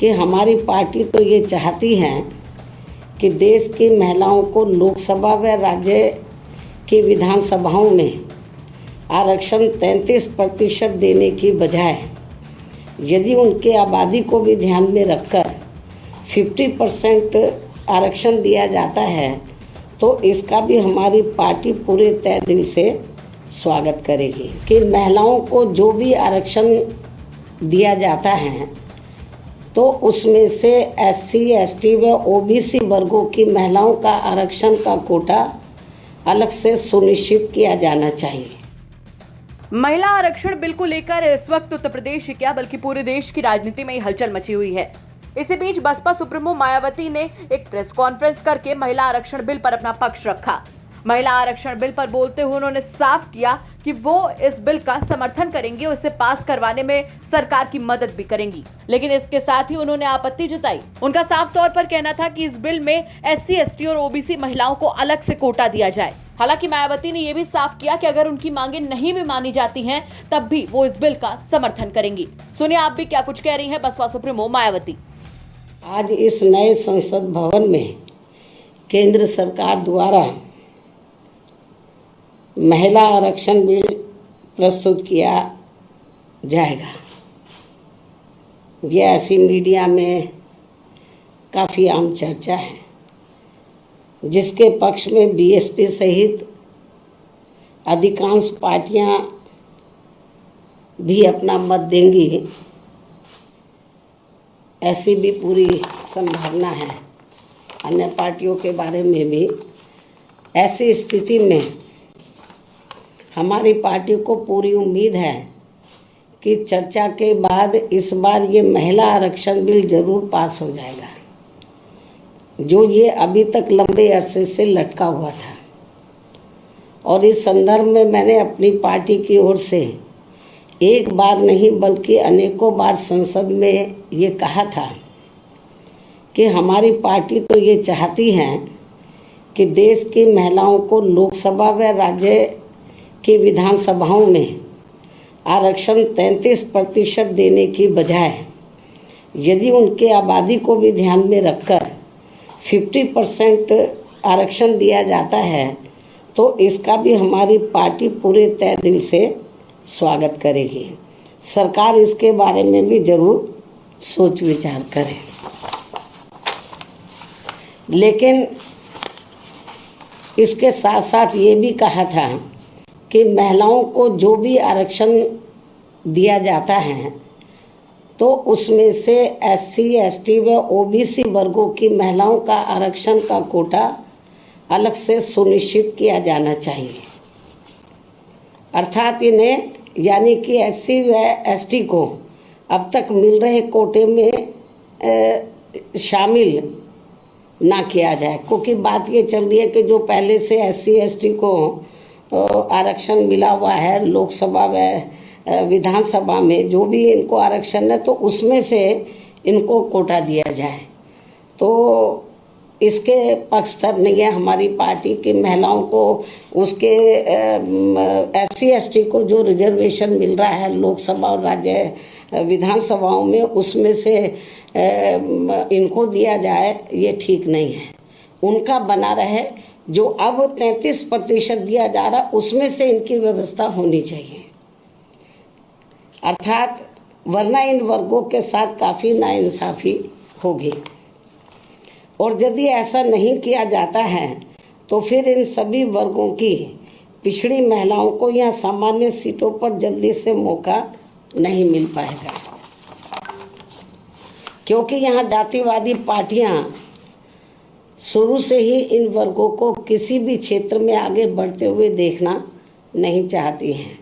कि हमारी पार्टी तो ये चाहती है कि देश की महिलाओं को लोकसभा व राज्य की विधानसभाओं में आरक्षण 33% देने की बजाय यदि उनके आबादी को भी ध्यान में रखकर 50% आरक्षण दिया जाता है तो इसका भी हमारी पार्टी पूरे तय दिल से स्वागत करेगी। कि महिलाओं को जो भी आरक्षण दिया जाता है तो उसमें से SC, ST व OBC वर्गों की महिलाओं का आरक्षण का कोटा अलग से सुनिश्चित किया जाना चाहिए। महिला आरक्षण बिल को लेकर इस वक्त उत्तर प्रदेश ही क्या बल्कि पूरे देश की राजनीति में हलचल मची हुई है। इसी बीच बसपा सुप्रीमो मायावती ने एक प्रेस कॉन्फ्रेंस करके महिला आरक्षण बिल पर अपना पक्ष रखा। महिला आरक्षण बिल पर बोलते हुए उन्होंने साफ किया कि वो इस बिल का समर्थन करेंगे और इसे पास करवाने में सरकार की मदद भी करेंगी, लेकिन इसके साथ ही उन्होंने आपत्ति जताई। उनका साफ तौर पर कहना था कि इस बिल में SC, ST और OBC महिलाओं को अलग से कोटा दिया जाए। हालांकि मायावती ने यह भी साफ किया कि अगर उनकी मांगे नहीं भी मानी जाती हैं, तब भी वो इस बिल का समर्थन करेंगी। सुनिए आप भी क्या कुछ कह रही हैं बसपा सुप्रीमो मायावती। आज इस नए संसद भवन में केंद्र सरकार द्वारा महिला आरक्षण बिल प्रस्तुत किया जाएगा। यह ऐसी मीडिया में काफ़ी आम चर्चा है, जिसके पक्ष में BSP सहित अधिकांश पार्टियां भी अपना मत देंगी, ऐसी भी पूरी संभावना है। अन्य पार्टियों के बारे में भी ऐसी स्थिति में हमारी पार्टी को पूरी उम्मीद है कि चर्चा के बाद इस बार ये महिला आरक्षण बिल जरूर पास हो जाएगा, जो ये अभी तक लंबे अरसे से लटका हुआ था। और इस संदर्भ में मैंने अपनी पार्टी की ओर से एक बार नहीं बल्कि अनेकों बार संसद में ये कहा था कि हमारी पार्टी तो ये चाहती है कि देश की महिलाओं को लोकसभा व राज्य की विधानसभाओं में आरक्षण 33% देने की बजाय यदि उनके आबादी को भी ध्यान में रखकर 50% आरक्षण दिया जाता है तो इसका भी हमारी पार्टी पूरे तय दिल से स्वागत करेगी। सरकार इसके बारे में भी जरूर सोच विचार करे। लेकिन इसके साथ साथ ये भी कहा था कि महिलाओं को जो भी आरक्षण दिया जाता है तो उसमें से SC, ST व OBC वर्गों की महिलाओं का आरक्षण का कोटा अलग से सुनिश्चित किया जाना चाहिए। अर्थात इन्हें यानी कि SC व ST को अब तक मिल रहे कोटे में शामिल ना किया जाए, क्योंकि बात ये चल रही है कि जो पहले से SC, ST को आरक्षण मिला हुआ है लोकसभा व विधानसभा में, जो भी इनको आरक्षण है तो उसमें से इनको कोटा दिया जाए। तो इसके पक्षधर नहीं है हमारी पार्टी की। महिलाओं को उसके SC, ST को जो रिजर्वेशन मिल रहा है लोकसभा और राज्य विधानसभाओं में, उसमें से इनको दिया जाए, ये ठीक नहीं है। उनका बना रहे, जो अब 33% दिया जा रहा उसमें से इनकी व्यवस्था होनी चाहिए। अर्थात वरना इन वर्गों के साथ काफ़ी नाइंसाफ़ी होगी। और यदि ऐसा नहीं किया जाता है तो फिर इन सभी वर्गों की पिछड़ी महिलाओं को यहाँ सामान्य सीटों पर जल्दी से मौका नहीं मिल पाएगा, क्योंकि यहाँ जातिवादी पार्टियाँ शुरू से ही इन वर्गों को किसी भी क्षेत्र में आगे बढ़ते हुए देखना नहीं चाहती हैं।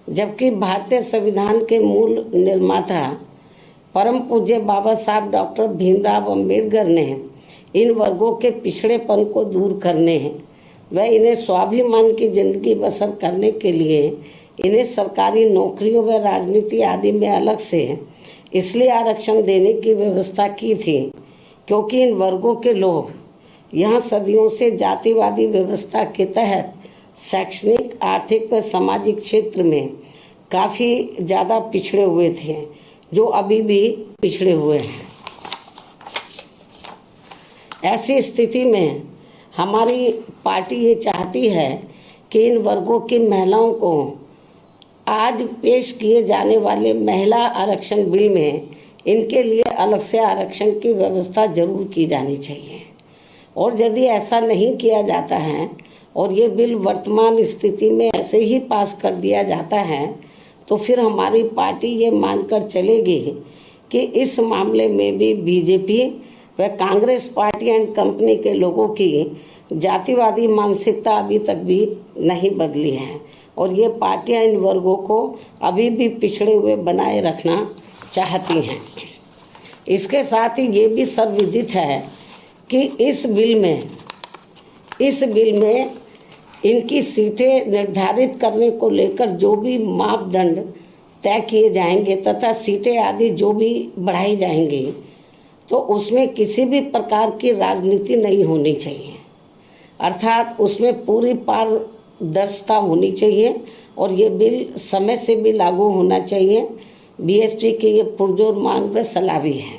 जबकि भारतीय संविधान के मूल निर्माता परम पूज्य बाबा साहब डॉक्टर भीमराव अंबेडकर ने इन वर्गों के पिछड़ेपन को दूर करने व इन्हें स्वाभिमान की जिंदगी बसर करने के लिए इन्हें सरकारी नौकरियों व राजनीति आदि में अलग से इसलिए आरक्षण देने की व्यवस्था की थी, क्योंकि इन वर्गों के लोग यहाँ सदियों से जातिवादी व्यवस्था के तहत शैक्षणिक, आर्थिक व सामाजिक क्षेत्र में काफ़ी ज़्यादा पिछड़े हुए थे, जो अभी भी पिछड़े हुए हैं। ऐसी स्थिति में हमारी पार्टी ये चाहती है कि इन वर्गों की महिलाओं को आज पेश किए जाने वाले महिला आरक्षण बिल में इनके लिए अलग से आरक्षण की व्यवस्था जरूर की जानी चाहिए। और यदि ऐसा नहीं किया जाता है और ये बिल वर्तमान स्थिति में ऐसे ही पास कर दिया जाता है तो फिर हमारी पार्टी ये मानकर चलेगी कि इस मामले में भी बीजेपी व कांग्रेस पार्टी एंड कंपनी के लोगों की जातिवादी मानसिकता अभी तक भी नहीं बदली है और ये पार्टियां इन वर्गों को अभी भी पिछड़े हुए बनाए रखना चाहती हैं। इसके साथ ही ये भी सर्वविदित है कि इस बिल में इनकी सीटें निर्धारित करने को लेकर जो भी मापदंड तय किए जाएंगे तथा सीटें आदि जो भी बढ़ाई जाएंगी तो उसमें किसी भी प्रकार की राजनीति नहीं होनी चाहिए, अर्थात उसमें पूरी पारदर्शिता होनी चाहिए और ये बिल समय से भी लागू होना चाहिए। बीएसपी की ये पुरजोर मांग व सलाह भी है।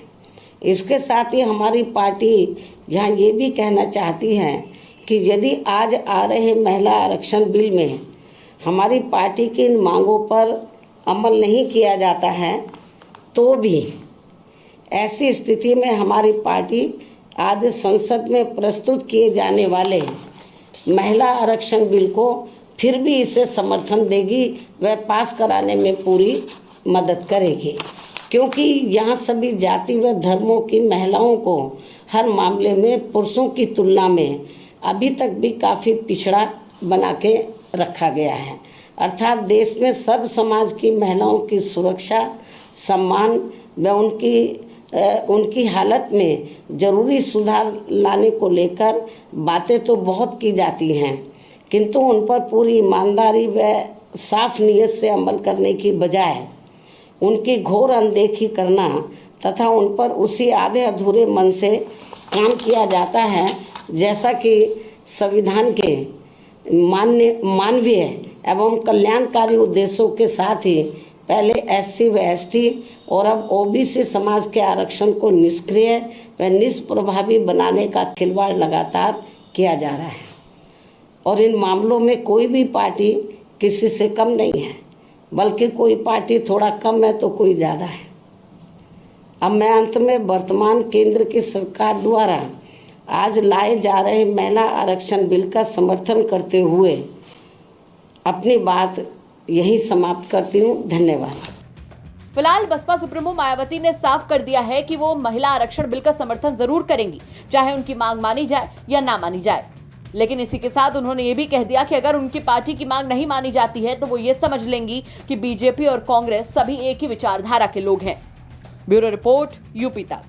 इसके साथ ही हमारी पार्टी यहाँ ये भी कहना चाहती है कि यदि आज आ रहे महिला आरक्षण बिल में हमारी पार्टी की इन मांगों पर अमल नहीं किया जाता है तो भी ऐसी स्थिति में हमारी पार्टी आज संसद में प्रस्तुत किए जाने वाले महिला आरक्षण बिल को फिर भी इसे समर्थन देगी व पास कराने में पूरी मदद करेगी, क्योंकि यहाँ सभी जाति व धर्मों की महिलाओं को हर मामले में पुरुषों की तुलना में अभी तक भी काफ़ी पिछड़ा बना के रखा गया है। अर्थात देश में सब समाज की महिलाओं की सुरक्षा, सम्मान व उनकी हालत में जरूरी सुधार लाने को लेकर बातें तो बहुत की जाती हैं, किंतु उन पर पूरी ईमानदारी व साफ नीयत से अमल करने की बजाय उनकी घोर अनदेखी करना तथा उन पर उसी आधे अधूरे मन से काम किया जाता है जैसा कि संविधान के मानवीय एवं कल्याणकारी उद्देश्यों के साथ ही पहले एससी व एसटी और अब ओबीसी समाज के आरक्षण को निष्क्रिय व निष्प्रभावी बनाने का खिलवाड़ लगातार किया जा रहा है और इन मामलों में कोई भी पार्टी किसी से कम नहीं है, बल्कि कोई पार्टी थोड़ा कम है तो कोई ज़्यादा है। अब मैं अंत में वर्तमान केंद्र की सरकार द्वारा आज लाए जा रहे महिला आरक्षण बिल का समर्थन करते हुए अपनी बात यही समाप्त करती हूँ। धन्यवाद। फिलहाल बसपा सुप्रीमो मायावती ने साफ कर दिया है कि वो महिला आरक्षण बिल का समर्थन जरूर करेंगी, चाहे उनकी मांग मानी जाए या ना मानी जाए। लेकिन इसी के साथ उन्होंने ये भी कह दिया कि अगर उनकी पार्टी की मांग नहीं मानी जाती है तो वो ये समझ लेंगी कि बीजेपी और कांग्रेस सभी एक ही विचारधारा के लोग हैं। ब्यूरो रिपोर्ट, यूपी तक।